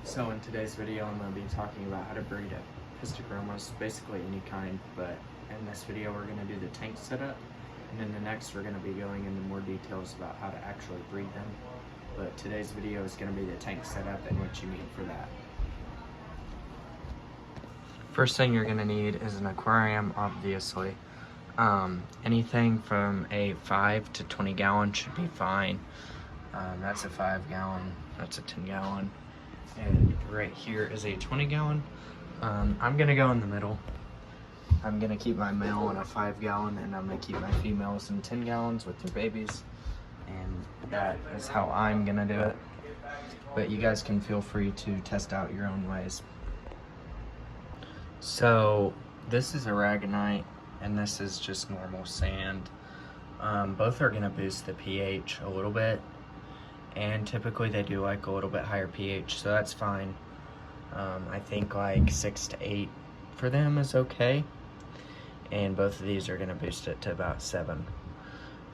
So in today's video, I'm going to be talking about how to breed Apistogrammas, basically any kind, but in this video we're going to do the tank setup, and in the next we're going to be going into more details about how to actually breed them. But today's video is going to be the tank setup and what you need for that. First thing you're going to need is an aquarium, obviously. Anything from a 5 to 20 gallon should be fine. That's a 5 gallon, that's a 10 gallon. And right here is a 20 gallon. I'm gonna go in the middle. I'm gonna keep my male in a 5 gallon, and I'm gonna keep my females in 10 gallons with their babies. And that is how I'm gonna do it. But you guys can feel free to test out your own ways. So this is aragonite, and this is just normal sand. Both are gonna boost the pH a little bit. And typically they do like a little bit higher pH, so that's fine. I think like 6 to 8 for them is okay, and both of these are gonna boost it to about 7.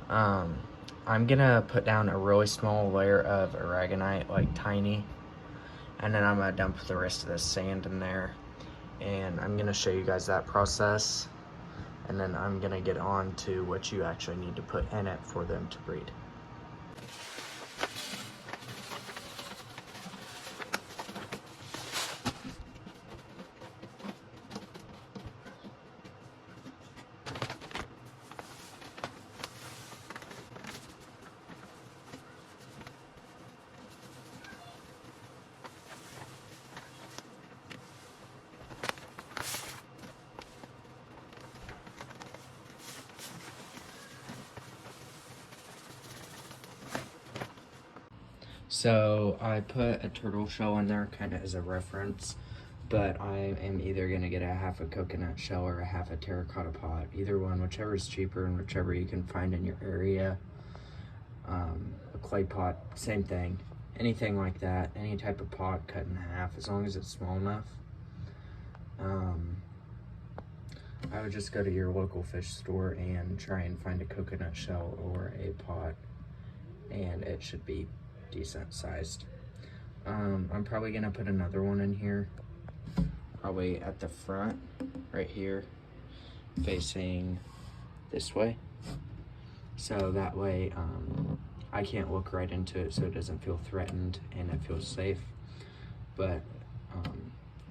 I'm gonna put down a really small layer of aragonite, like tiny, and then I'm gonna dump the rest of the sand in there, and I'm gonna show you guys that process, and then I'm gonna get on to what you actually need to put in it for them to breed. So I put a turtle shell in there kind of as a reference, but I am either going to get a half a coconut shell or a half a terracotta pot, either one, whichever is cheaper and whichever you can find in your area. A clay pot, same thing, anything like that, any type of pot cut in half, as long as it's small enough. I would just go to your local fish store and try and find a coconut shell or a pot, and it should be decent sized. I'm probably gonna put another one in here, probably at the front right here, facing this way, so that way I can't look right into it, so it doesn't feel threatened and it feels safe, but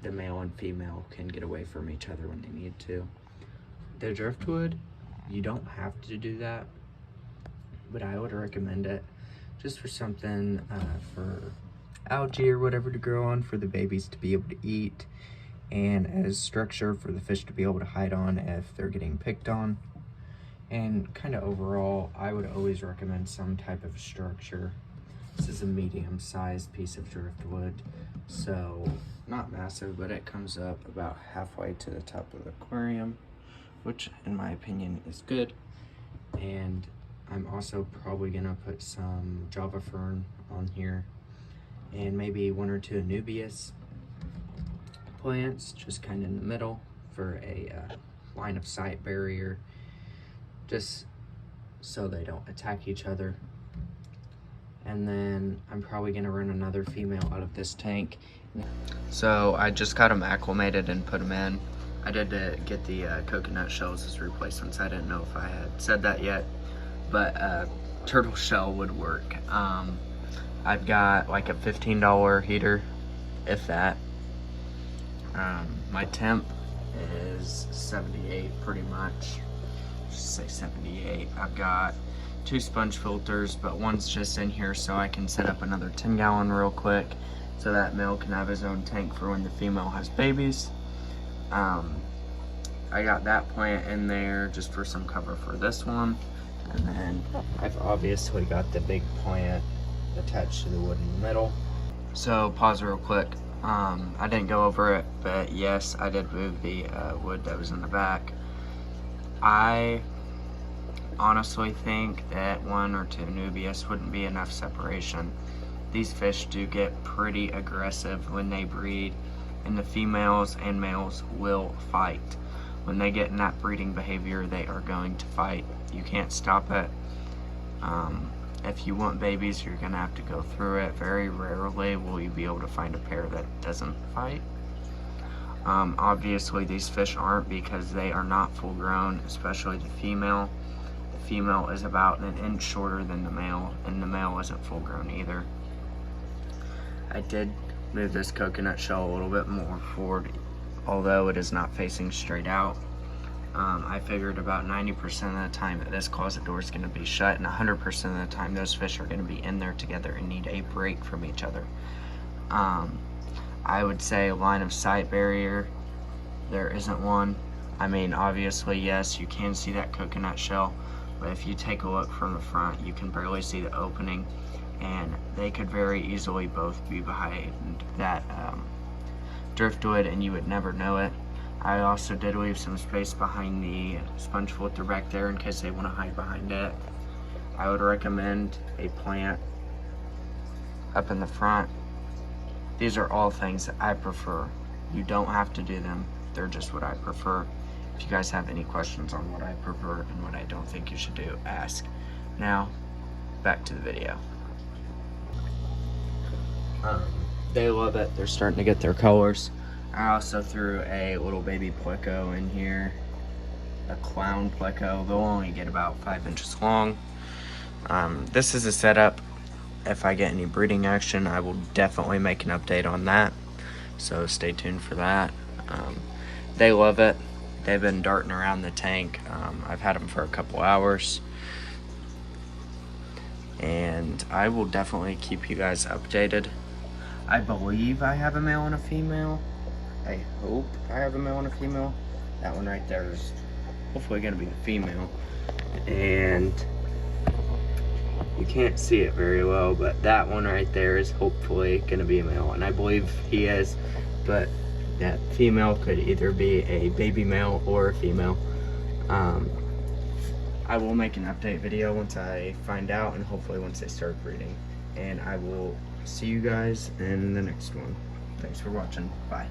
the male and female can get away from each other when they need to. The driftwood, you don't have to do that, but I would recommend it just for something for algae or whatever to grow on for the babies to be able to eat, and as structure for the fish to be able to hide on if they're getting picked on. And kind of overall, I would always recommend some type of structure. This is a medium-sized piece of driftwood, so not massive, but it comes up about halfway to the top of the aquarium, which in my opinion is good. And I'm also probably gonna put some Java fern on here, and maybe 1 or 2 Anubias plants, just kind of in the middle for a line of sight barrier, just so they don't attack each other. And then I'm probably gonna run another female out of this tank. So I just got them acclimated and put them in. I did get the coconut shells as replacements. I didn't know if I had said that yet, but turtle shell would work. I've got like a $15 heater, if that. My temp is 78 pretty much, just say 78. I've got 2 sponge filters, but one's just in here so I can set up another 10 gallon real quick, so that male can have his own tank for when the female has babies. I got that plant in there just for some cover for this one. And then I've obviously got the big plant attached to the wood in the middle. So pause real quick. I didn't go over it, but yes, I did move the wood that was in the back. I honestly think that 1 or 2 Anubias wouldn't be enough separation. These fish do get pretty aggressive when they breed, and the females and males will fight. When they get in that breeding behavior, they are going to fight. You can't stop it. if you want babies, you're gonna have to go through it. Very rarely will you be able to find a pair that doesn't fight. Obviously these fish aren't, because they are not full grown, especially the female. The female is about an inch shorter than the male, and the male isn't full grown either. I did move this coconut shell a little bit more forward, although it is not facing straight out. I figured about 90% of the time that this closet door is going to be shut, and 100% of the time those fish are going to be in there together and need a break from each other. I would say line of sight barrier, there isn't one. I mean, obviously, yes, you can see that coconut shell, but if you take a look from the front, you can barely see the opening, and they could very easily both be behind that driftwood, and you would never know it. I also did leave some space behind the sponge filter back there in case they want to hide behind it. I would recommend a plant up in the front. These are all things that I prefer. You don't have to do them. They're just what I prefer. If you guys have any questions on what I prefer and what I don't think you should do, ask. Now, back to the video. They love it. They're starting to get their colors. I also threw a little baby pleco in here, a clown pleco. They'll only get about 5 inches long. This is a setup. If I get any breeding action, I will definitely make an update on that, so stay tuned for that. They love it. They've been darting around the tank. I've had them for a couple hours, and I will definitely keep you guys updated. I believe I have a male and a female. I hope I have a male and a female. That one right there is hopefully gonna be the female. And you can't see it very well, but that one right there is hopefully gonna be a male, and I believe he is, but that female could either be a baby male or a female. I will make an update video once I find out, and hopefully once they start breeding. And I will see you guys in the next one. Thanks for watching. Bye.